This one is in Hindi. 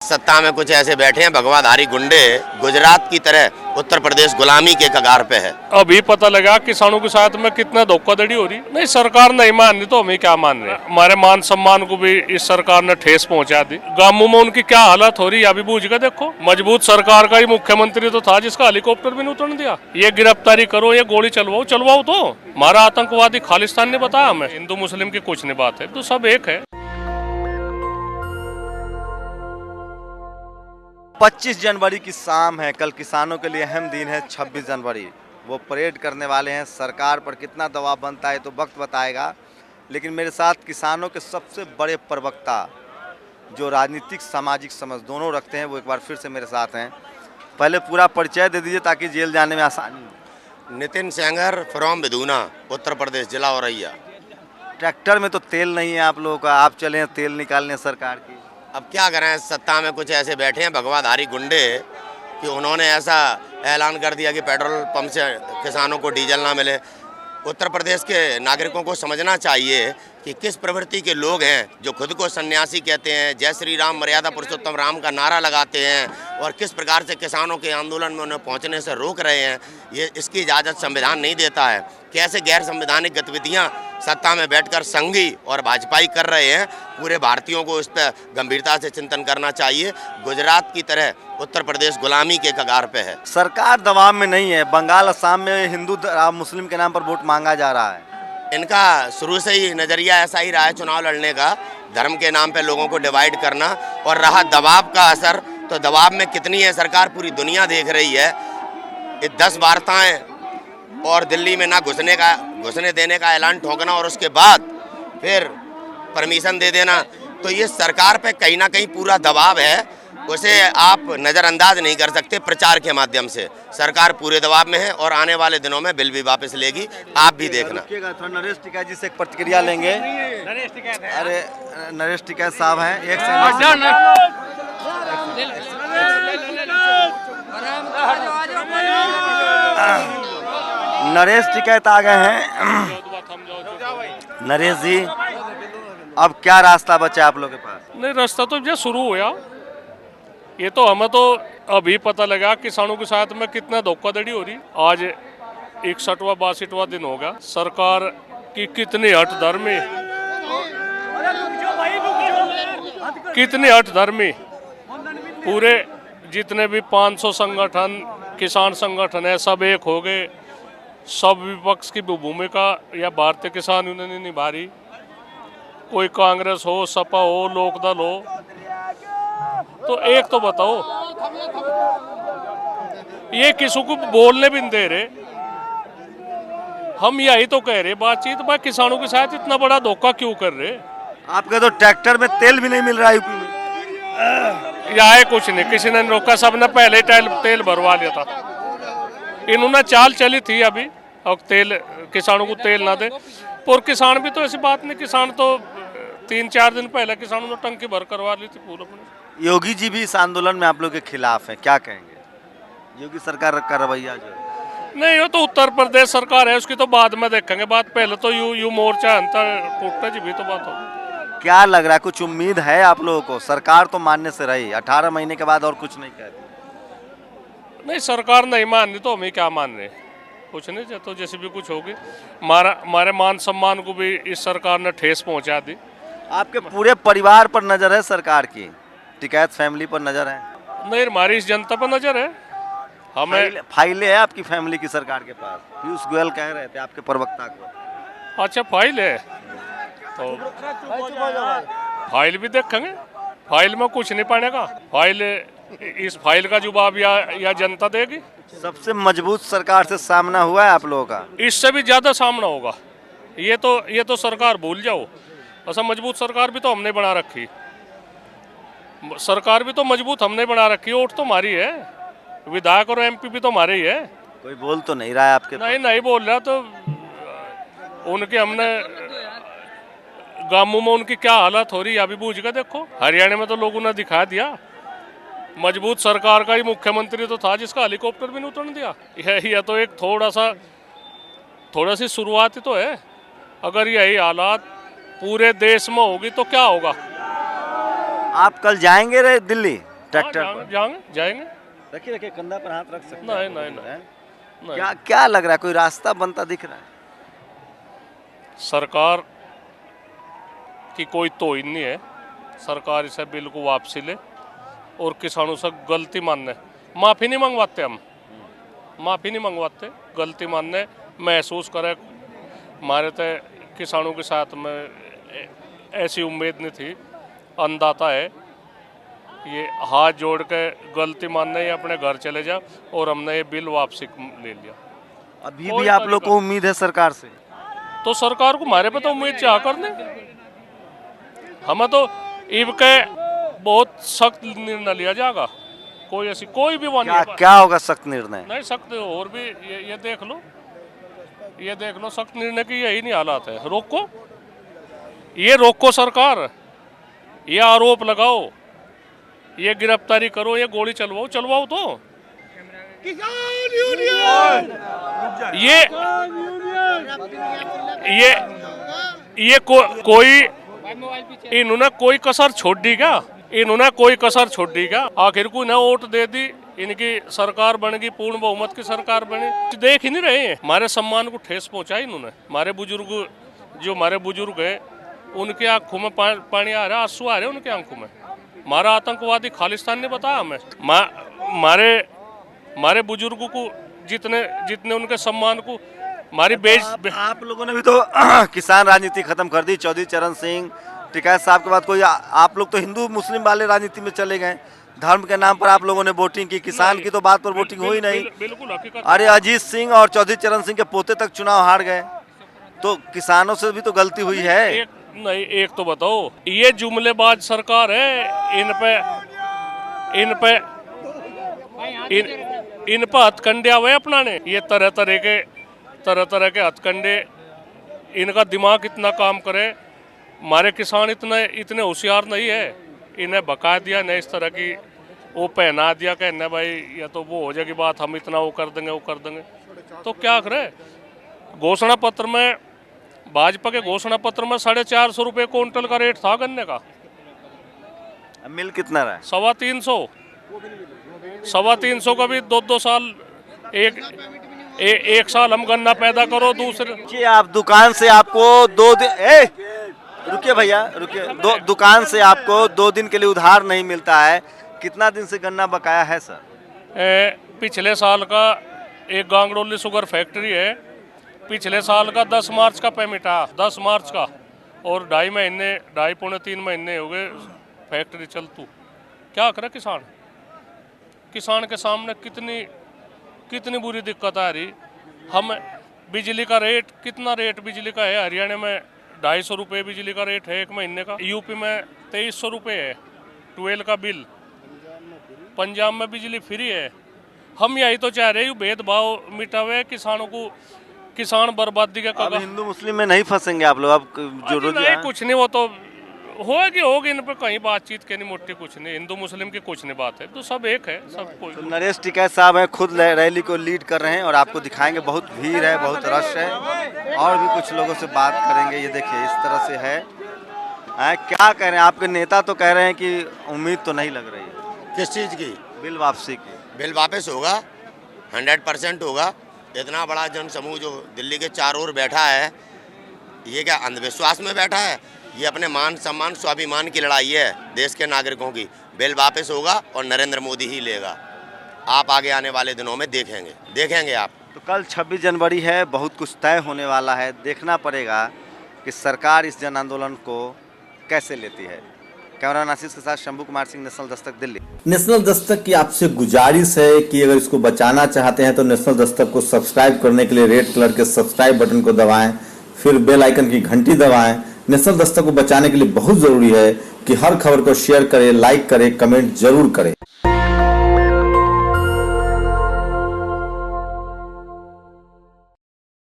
सत्ता में कुछ ऐसे बैठे हैं भगवाधारी गुंडे, गुजरात की तरह उत्तर प्रदेश गुलामी के कगार पे है। अभी पता लगा किसानों के साथ में कितना धोखाधड़ी हो रही। नहीं, सरकार नहीं मान रही तो हमें क्या मान रहे। हमारे मान सम्मान को भी इस सरकार ने ठेस पहुंचा दी। गांवों में उनकी क्या हालत हो रही है अभी बूझ के देखो। मजबूत सरकार का ही मुख्यमंत्री तो था जिसका हेलीकॉप्टर भी नहीं उतरने दिया। ये गिरफ्तारी करो, ये गोली चलवाओ तो हमारा आतंकवादी खालिस्तान ने बताया हमें। हिंदू मुस्लिम की कुछ नहीं बात है, तो सब एक है। 25 जनवरी की शाम है। कल किसानों के लिए अहम दिन है 26 जनवरी। वो परेड करने वाले हैं। सरकार पर कितना दबाव बनता है तो वक्त बताएगा। लेकिन मेरे साथ किसानों के सबसे बड़े प्रवक्ता जो राजनीतिक सामाजिक समझ दोनों रखते हैं वो एक बार फिर से मेरे साथ हैं। पहले पूरा परिचय दे दीजिए ताकि जेल जाने में आसानी हो। नितिन सेंगर फ्रॉम बिदूना, उत्तर प्रदेश, जिला औरैया। ट्रैक्टर में तो तेल नहीं है आप लोगों का, आप चले हैं तेल निकालने सरकार की। अब क्या करें, सत्ता में कुछ ऐसे बैठे हैं भगवाधारी गुंडे कि उन्होंने ऐसा ऐलान कर दिया कि पेट्रोल पंप से किसानों को डीजल ना मिले। उत्तर प्रदेश के नागरिकों को समझना चाहिए कि किस प्रवृत्ति के लोग हैं जो खुद को सन्यासी कहते हैं, जय श्री राम मर्यादा पुरुषोत्तम राम का नारा लगाते हैं और किस प्रकार से किसानों के आंदोलन में उन्हें पहुंचने से रोक रहे हैं। ये इसकी इजाज़त संविधान नहीं देता है। कैसे गैर संवैधानिक गतिविधियां सत्ता में बैठकर संघी और भाजपाई कर रहे हैं, पूरे भारतीयों को इस पर गंभीरता से चिंतन करना चाहिए। गुजरात की तरह उत्तर प्रदेश गुलामी के कगार पे है। सरकार दबाव में नहीं है। बंगाल असम में हिंदू मुस्लिम के नाम पर वोट मांगा जा रहा है। इनका शुरू से ही नज़रिया ऐसा ही रहा है चुनाव लड़ने का, धर्म के नाम पे लोगों को डिवाइड करना। और रहा दबाव का असर, तो दबाव में कितनी है सरकार पूरी दुनिया देख रही है। 10 वार्ताएं और दिल्ली में ना घुसने देने का ऐलान ठोकना और उसके बाद फिर परमिशन दे देना, तो ये सरकार पे कहीं ना कहीं पूरा दबाव है। उसे आप नज़रअंदाज नहीं कर सकते। प्रचार के माध्यम से सरकार पूरे दबाव में है और आने वाले दिनों में बिल भी वापस लेगी, आप भी देखना। थोड़ा नरेश टिकैत जी से एक प्रतिक्रिया लेंगे। अरे नरेश टिकैत साहब हैं, एक नरेश टिकैत आ गए हैं। नरेश जी, अब क्या रास्ता बचा आप लोगों के पास? नहीं, रास्ता तो जो शुरू हुआ, ये तो हमें तो अभी पता लगा किसानों के साथ में कितना धोखाधड़ी हो रही। आज 61वां 62वां दिन होगा। सरकार की कितनी हठधर्मी पूरे जितने भी 500 संगठन, किसान संगठन है, सब एक हो गए। सब विपक्ष की भूमिका या भारतीय किसान यूनियन ने निभा रही। कोई कांग्रेस हो, सपा हो, लोकदल हो, तो एक तो बताओ, ये किसी को बोलने भी नहीं दे रहे। हम यही तो कह रहे बातचीत भाई, किसानों के साथ इतना बड़ा धोखा क्यों कर रहे? आपके तो ट्रैक्टर में तेल भी नहीं मिल रहा है यूपी में। यह कुछ नहीं, किसी ने रोका, सबने पहले तेल भरवा लिया था। इन्होंने चाल चली थी अभी, और तेल किसानों को तेल ना दे। और किसान भी तो ऐसी बात नहीं, किसान तो 3-4 दिन पहले किसानों ने टंकी भर करवा ली थी पूरा। योगी जी भी इस आंदोलन में आप लोग के खिलाफ हैं, क्या कहेंगे? योगी सरकार का रवैया जो है। नहीं, वो तो उत्तर प्रदेश सरकार है, उसकी तो बाद में देखेंगे। बात पहले तो यू मोर्चा अंतर टूटता जी भी तो बात हो। क्या लग रहा है, कुछ उम्मीद है आप लोगों को? सरकार तो मानने से रही, 18 महीने के बाद और कुछ नहीं कहती। नहीं, सरकार नहीं मान रही तो हमें क्या मान रहे, कुछ नहीं। तो जैसे भी कुछ होगी, हमारे मान सम्मान को भी इस सरकार ने ठेस पहुंचा दी। आपके पूरे परिवार पर नजर है सरकार की? टिकैत फैमिली पर नजर है? नहीं, हमारी इस जनता पर नजर है। हमें फाइलें है आपकी फैमिली की सरकार के पास? पीयूष गोयल कह रहे थे आपके प्रवक्ता को। अच्छा, फाइल है तो फाइल भी देखेंगे। फाइल में कुछ नहीं पड़ेगा। फाइल, इस फाइल का जवाब या जनता देगी। सबसे मजबूत सरकार से सामना हुआ है आप लोगों का? इससे भी ज्यादा सामना होगा। ये तो सरकार भूल जाओ। ऐसा मजबूत सरकार भी तो हमने बना रखी। सरकार भी तो मजबूत हमने बना रखी। वोट तो हमारी है, विधायक और एमपी भी तो हमारे ही है। कोई बोल तो नहीं रहा है आपके? नहीं बोल रहा। तो उनके हमने गांवों में उनकी क्या हालत हो रही है अभी बूझ के देखो। हरियाणा में तो लोगों ने दिखा दिया। मजबूत सरकार का ही मुख्यमंत्री तो था जिसका हेलीकॉप्टर भी नहीं उतरने दिया। यह तो एक थोड़ा सी शुरुआत ही तो है। अगर यही हालात पूरे देश में होगी तो क्या होगा? आप कल जाएंगे रे दिल्ली ट्रैक्टर हाँ, पर? जाएंगे। रखिए रखिए, कंधा पर हाथ रख सकते नहीं, हैं। नहीं, नहीं। हैं? नहीं। क्या क्या लग रहा है, कोई रास्ता बनता दिख रहा है? सरकार की कोई तोहिन नहीं है। सरकार इसे बिल को वापसी ले और किसानों से गलती मानने, माफ़ी नहीं मंगवाते हम, माफ़ी नहीं मंगवाते, गलती मानने महसूस करे। हमारे तो किसानों के साथ में ऐसी उम्मीद नहीं थी। अन्नदाता है, ये हाथ जोड़ के गलती मानने ही अपने घर चले जाओ, और हमने ये बिल वापसी ले लिया। अभी कोई भी आप लोग तरीका- को उम्मीद है सरकार से? तो सरकार को हमारे पे तो उम्मीद चाह करने, हमें तो ईब के बहुत सख्त निर्णय लिया जाएगा। कोई ऐसी कोई भी वो क्या नहीं है। क्या होगा सख्त निर्णय? नहीं सख्त और भी ये देख लो, ये देख लो, सख्त निर्णय की यही नहीं हालात है। रोको, ये रोको सरकार, ये आरोप लगाओ, ये गिरफ्तारी करो, ये गोली चलवाओ तो ये कोई इन्होंने कोई कसर छोड़ दी क्या? इन्होंने कोई कसर छोड़ दी क्या? आखिर को इन्हें वोट दे दी, इनकी सरकार बनेगी, पूर्ण बहुमत की सरकार बनी। देख ही नहीं रहे हैं, हमारे सम्मान को ठेस पहुंचाई इन्होंने। हमारे बुजुर्ग है, उनकी आंखों में पानी आ रहा है, आंसू आ रहे हैं उनकी आंखों में। हमारा आतंकवादी खालिस्तान ने बताया हमें। हमारे बुजुर्गों को जितने उनके सम्मान को हमारी आप लोगों ने भी तो किसान राजनीति खत्म कर दी। चौधरी चरण सिंह, टिकैत साहब के बाद कोई आप लोग तो हिंदू मुस्लिम वाले राजनीति में चले गए। धर्म के नाम पर आप लोगों ने वोटिंग की, किसान की तो बात पर वोटिंग हुई नहीं। बिल्कुल हकीकत। अरे अजीत सिंह और चौधरी चरण सिंह के पोते तक चुनाव हार गए, तो किसानों से भी तो गलती हुई है। एक तो बताओ, ये जुमलेबाज सरकार है, इन पे हथकंडे हुए अपनाने। ये तरह तरह के हथकंडे, इनका दिमाग इतना काम करे। हमारे किसान इतने होशियार नहीं है। इन्हें बका दिया, न इस तरह की वो पहना दिया कि न भाई या तो वो हो जाएगी बात, हम इतना वो कर देंगे। तो क्या करे? घोषणा पत्र में, भाजपा के घोषणा पत्र में 450 रुपये क्विंटल का रेट था गन्ने का। मिल कितना रहा है? 350 का भी 2 साल, एक साल हम गन्ना पैदा करो, दूसरे आप दुकान से आपको 2 दिन रुकिए भैया रुकिए, दुकान से आपको 2 दिन के लिए उधार नहीं मिलता है। कितना दिन से गन्ना बकाया है सर? पिछले साल का एक गांगड़ोली शुगर फैक्ट्री है, पिछले साल का 10 मार्च का पेमेंट आया, 10 मार्च का, और 2.5 पौने 3 महीने हो गए फैक्ट्री चलतू। क्या करे किसान के सामने कितनी बुरी दिक्कत आ रही। हम बिजली का रेट, कितना रेट बिजली का है? हरियाणा में 250 रुपये बिजली का रेट है 1 महीने का। यूपी में 2300 रुपये है 12 का बिल। पंजाब में बिजली फ्री है। हम यही तो चाह रहे हैं, भेदभाव मिटावे किसानों को, किसान बर्बादी का अब हिंदू मुस्लिम में नहीं फंसेंगे आप लोग? अब जो नहीं, कुछ नहीं, वो तो होगी इन पर कहीं बातचीत के नहीं, मोटी कुछ नहीं। हिंदू मुस्लिम की कुछ नहीं बात है, तो सब एक है, सब कोई। तो नरेश टिकैत साहब हैं, खुद रैली को लीड कर रहे हैं और आपको दिखाएंगे। बहुत भीड़ है, बहुत रश है, और भी कुछ लोगों से बात करेंगे। ये देखिए इस तरह से है। क्या कह रहे हैं आपके नेता? तो कह रहे हैं कि उम्मीद तो नहीं लग रही है। किस चीज़ की? बिल वापसी की। बिल वापस होगा, 100% होगा। इतना बड़ा जन समूह जो दिल्ली के चारों ओर बैठा है, ये क्या अंधविश्वास में बैठा है? ये अपने मान सम्मान स्वाभिमान की लड़ाई है देश के नागरिकों की। बिल वापस होगा और नरेंद्र मोदी ही लेगा। आप आगे आने वाले दिनों में देखेंगे आप। तो कल 26 जनवरी है, बहुत कुछ तय होने वाला है। देखना पड़ेगा कि सरकार इस जन आंदोलन को कैसे लेती है। कैमरामैन आशीष के साथ शंभू कुमार सिंह, नेशनल दस्तक, दिल्ली। नेशनल दस्तक की आपसे गुजारिश है कि अगर इसको बचाना चाहते हैं तो नेशनल दस्तक को सब्सक्राइब करने के लिए रेड कलर के सब्सक्राइब बटन को दबाएं, फिर बेल आइकन की घंटी दबाएं। नेशनल दस्तक को बचाने के लिए बहुत जरूरी है कि हर खबर को शेयर करें, लाइक करें, कमेंट जरूर करें।